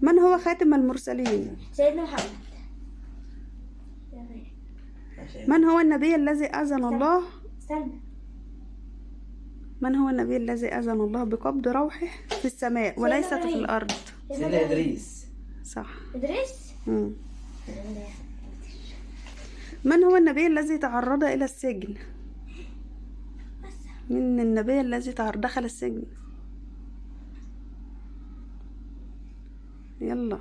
من هو خاتم المرسلين؟ سيدنا محمد. من هو النبي الذي أذن الله استنى. من هو النبي الذي أذن الله بقبض روحه في السماء وليست في الأرض؟ سيدنا إدريس. صح. إدريس. من هو النبي الذي تعرض إلى السجن؟ من النبي الذي دخل السجن؟ يلا.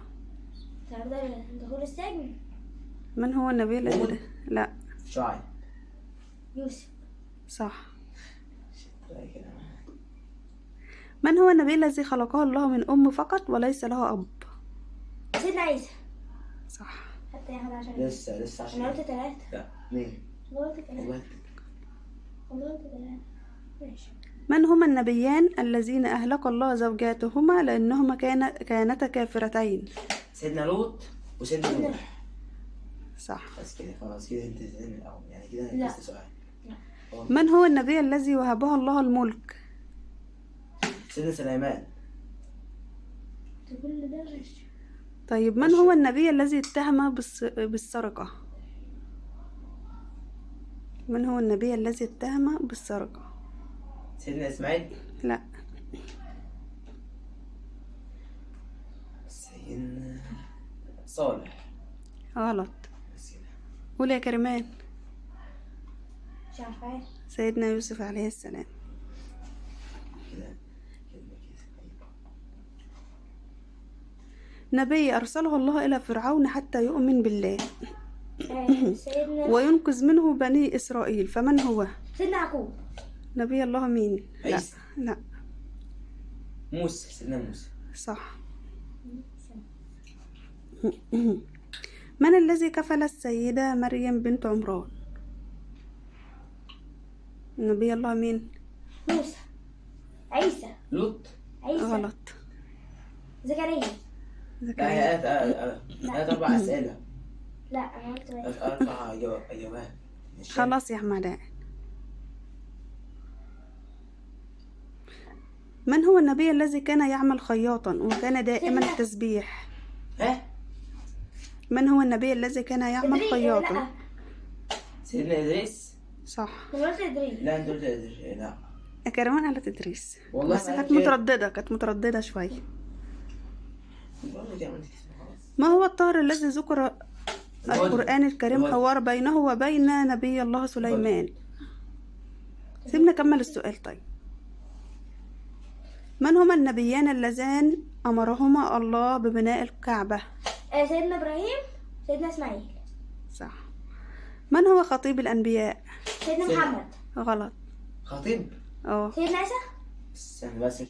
دخول السجن. من هو النبي الذي لا. شعيب. يوسف. صح. من هو النبي الذي خلقه الله من أم فقط وليس له أب؟ سيدنا عيسى. صح. حتى ياخد 10. لسه أنا قلت 3. لا 2. أنا قلت 3. ماشي. من هما النبيان الذين أهلك الله زوجاتهما لأنهما كانتا كافرتين؟ سيدنا لوط وسيدنا نوح. صح. بس كده خلاص كده انت من الأول يعني كده لا. نفس سؤال. من هو النبي الذي وهبه الله الملك؟ سيدنا سليمان. كل ده ماشي. طيب من هو النبي الذي اتهم بالسرقة؟ من هو النبي الذي اتهم بالسرقة؟ سيدنا إسماعيل. لا. سيدنا صالح. غلط. بس كده. قول يا كريمان. مش عارفة. سيدنا يوسف عليه السلام. كده. نبي أرسله الله إلى فرعون حتى يؤمن بالله سيدنا وينقذ منه بني إسرائيل، فمن هو؟ سيدنا يعقوب. نبي الله مين؟ لا. عيسى. لا. موسى. سيدنا موسى. صح. من الذي كفل السيدة مريم بنت عمران؟ نبي الله مين؟ موسى. عيسى. لوط. عيسى. غلط. زكريا. لا هي قالت 4 أسئلة. لا أنا قلت 4 إجابات. خلاص يا حمدان. من هو النبي الذي كان يعمل خياطا وكان دائما التسبيح؟ ها؟ من هو النبي الذي كان يعمل خياطا؟ سيدنا إدريس. صح. أنا قلت إدريس. لا أنت قلت إدريس. لا كريمان قالت إدريس والله بس ما كانت قالت كده. مترددة شوية. والله دي عملت كده خلاص. ما هو الطائر الذي ذكر القرآن الكريم حوار بينه وبين نبي الله سليمان؟ سيبنا نكمل السؤال. طيب من هما النبيان اللذان أمرهما الله ببناء الكعبة؟ سيدنا إبراهيم. سيدنا إسماعيل. صح. من هو خطيب الأنبياء؟ سيدنا محمد. غلط. خطيب. سيدنا عيسى. استنى بس.